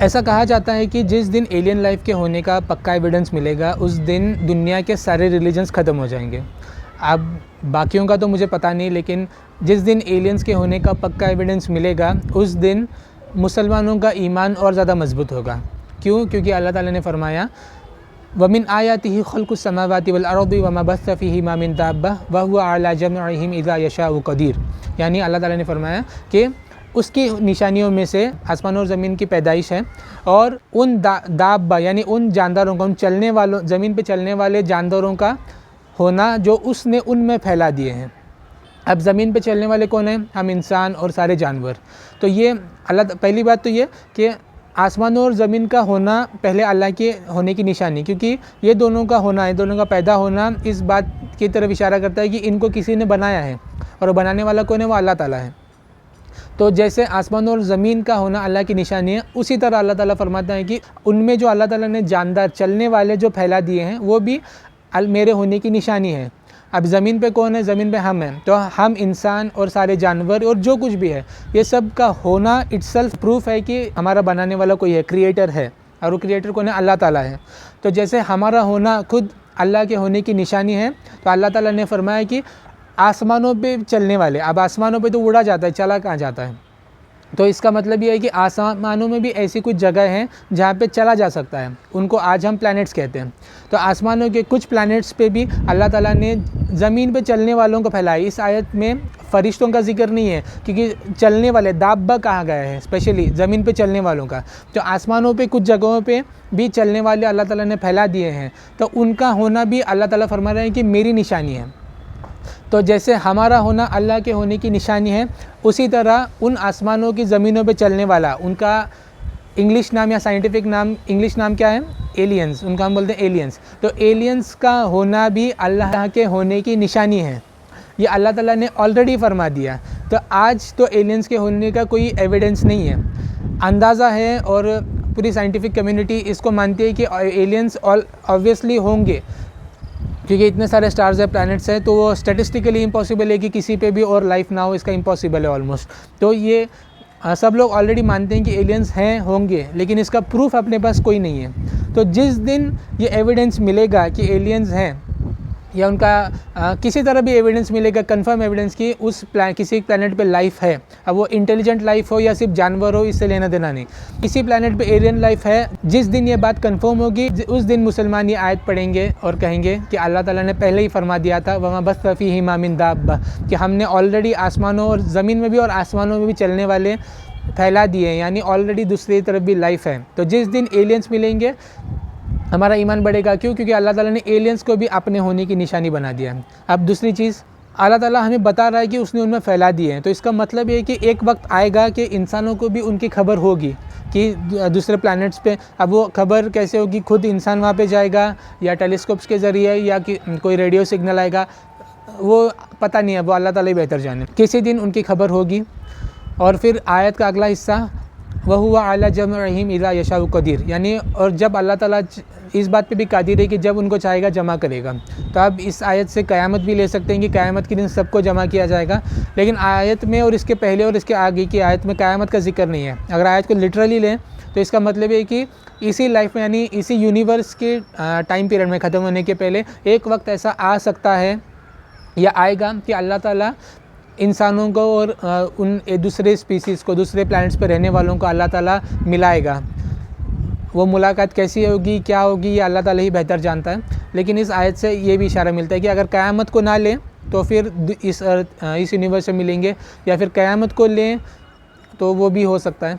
ऐसा कहा जाता है कि जिस दिन एलियन लाइफ के होने का पक्का एविडेंस मिलेगा उस दिन दुनिया के सारे रिलीजन्स ख़त्म हो जाएंगे। अब बाकियों का तो मुझे पता नहीं, लेकिन जिस दिन एलियंस के होने का पक्का एविडेंस मिलेगा उस दिन मुसलमानों का ईमान और ज़्यादा मजबूत होगा। क्यों? क्योंकि अल्लाह ताला ने फरमाया वमिन आयातिही खल्कुस समावाति वल अर्दि वमा बस्स फीहिमा मिन दाब्बा व हुवा अला जमइहिम इज़ा यशाउ कदीर। यानी अल्लाह ताला ने फरमाया कि उसकी निशानियों में से आसमान और ज़मीन की पैदाइश है और उन दाब्बा यानी उन जानदारों का, उन चलने वालों, ज़मीन पे चलने वाले जानदारों का होना जो उसने उनमें फैला दिए हैं। अब ज़मीन पे चलने वाले कौन हैं? हम इंसान और सारे जानवर। तो ये पहली बात तो ये कि आसमान और ज़मीन का होना पहले अल्लाह के होने की निशानी, क्योंकि ये दोनों का होना, ये दोनों का पैदा होना इस बात की तरफ इशारा करता है कि इनको किसी ने बनाया है और बनाने वाला कौन है? वो अल्लाह ताला है। तो जैसे आसमान और ज़मीन का होना अल्लाह की निशानी है, उसी तरह अल्लाह ताला फरमाता है कि उनमें जो अल्लाह ताला ने जानदार चलने वाले जो फैला दिए हैं वो भी मेरे होने की निशानी है। अब ज़मीन पे कौन है? ज़मीन पे हम हैं। तो हम इंसान और सारे जानवर और जो कुछ भी है, ये सब का होना इटसेल्फ प्रूफ है कि हमारा बनाने वाला कोई है, क्रिएटर है, और वो क्रिएटर कौन है? अल्लाह ताला है। तो जैसे हमारा होना खुद अल्लाह के होने की निशानी है, तो अल्लाह ताला ने फरमाया कि आसमानों पे चलने वाले, अब आसमानों पे तो उड़ा जाता है, चला कहाँ जाता है? तो इसका मतलब ये है कि आसमानों में भी ऐसी कुछ जगह हैं जहाँ पे चला जा सकता है, उनको आज हम प्लैनेट्स कहते हैं। तो आसमानों के कुछ प्लैनेट्स पे भी अल्लाह ताला ने ज़मीन पे चलने वालों को फैलाया। इस आयत में फ़रिश्तों का जिक्र नहीं है, क्योंकि चलने वाले दाब्बा कहा गया है, स्पेशली ज़मीन पे चलने वालों का। तो आसमानों पे कुछ जगहों पे भी चलने वाले अल्लाह ताला ने फैला दिए हैं, तो उनका होना भी अल्लाह ताला फरमा रहे हैं कि मेरी निशानी है। तो जैसे हमारा होना अल्लाह के होने की निशानी है, उसी तरह उन आसमानों की ज़मीनों पे चलने वाला, उनका इंग्लिश नाम या साइंटिफिक नाम, इंग्लिश नाम क्या है? एलियंस। उनका हम बोलते हैं एलियंस। तो एलियंस का होना भी अल्लाह के होने की निशानी है, ये अल्लाह ताला ने ऑलरेडी फरमा दिया। तो आज तो एलियंस के होने का कोई एविडेंस नहीं है, अंदाज़ा है, और पूरी साइंटिफिक कम्युनिटी इसको मानती है कि एलियंस ऑब्वियसली होंगे, क्योंकि इतने सारे स्टार्स है, प्लैनेट्स हैं, तो वो स्टैटिस्टिकली इम्पॉसिबल है कि किसी पे भी और लाइफ ना हो, इसका इम्पॉसिबल है ऑलमोस्ट। तो ये सब लोग ऑलरेडी मानते हैं कि एलियंस हैं, होंगे, लेकिन इसका प्रूफ अपने पास कोई नहीं है। तो जिस दिन ये एविडेंस मिलेगा कि एलियंस हैं, या उनका किसी तरह भी एविडेंस मिलेगा, कंफर्म एविडेंस कि किसी प्लैनेट पे लाइफ है, अब वो इंटेलिजेंट लाइफ हो या सिर्फ जानवर हो, इससे लेना देना नहीं, किसी प्लैनेट पे एलियन लाइफ है, जिस दिन ये बात कंफर्म होगी उस दिन मुसलमान ये आयत पढ़ेंगे और कहेंगे कि अल्लाह ताला ने पहले ही फरमा दिया था वमा बस्स फीहिमा मिन दाब्बा, कि हमने ऑलरेडी आसमानों और ज़मीन में भी और आसमानों में भी चलने वाले फैला दिए हैं, यानी ऑलरेडी दूसरी तरफ भी लाइफ है। तो जिस दिन एलियंस मिलेंगे हमारा ईमान बढ़ेगा। क्यों? क्योंकि अल्लाह ताला ने एलियंस को भी अपने होने की निशानी बना दिया है। अब दूसरी चीज़, अल्लाह ताला हमें बता रहा है कि उसने उनमें फैला दिए हैं, तो इसका मतलब ये है कि एक वक्त आएगा कि इंसानों को भी उनकी खबर होगी कि दूसरे प्लैनेट्स पे। अब वो खबर कैसे होगी? खुद इंसान वहाँ पे जाएगा या टेलीस्कोप्स के ज़रिए या कि कोई रेडियो सिग्नल आएगा, वो पता नहीं है, वो अल्लाह ताला ही बेहतर जाने। किसी दिन उनकी खबर होगी। और फिर आयत का अगला हिस्सा वह हुआ अला जमइहिम इज़ा यशाउ कदीर, यानी और जब अल्लाह ताला इस बात पे भी कादिर है कि जब उनको चाहेगा जमा करेगा। तो आप इस आयत से क़यामत भी ले सकते हैं कि क़यामत के दिन सबको जमा किया जाएगा, लेकिन आयत में और इसके पहले और इसके आगे की आयत में क़यामत का जिक्र नहीं है। अगर आयत को लिटरली लें तो इसका मतलब है कि इसी लाइफ में, यानी इसी यूनिवर्स के टाइम पीरियड में ख़त्म होने के पहले एक वक्त ऐसा आ सकता है या आएगा कि अल्लाह ताला इंसानों को और उन दूसरे स्पीसीज़ को, दूसरे प्लैनेट्स पर रहने वालों को अल्लाह ताला मिलाएगा। वो मुलाकात कैसी होगी, क्या होगी, ये अल्लाह ताला ही बेहतर जानता है। लेकिन इस आयत से ये भी इशारा मिलता है कि अगर क़यामत को ना लें तो फिर इस यूनिवर्स से मिलेंगे, या फिर क़यामत को लें तो वो भी हो सकता है।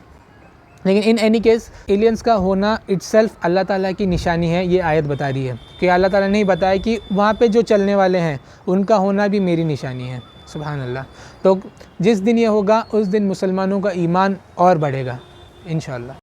लेकिन इन एनी केस एलियंस का होना इटसेल्फ अल्लाह ताला की निशानी है, ये आयत बता रही है कि अल्लाह ताला ने ही बताया कि वहाँ पे जो चलने वाले हैं उनका होना भी मेरी निशानी है। सुभान अल्लाह। तो जिस दिन ये होगा उस दिन मुसलमानों का ईमान और बढ़ेगा इंशाअल्लाह।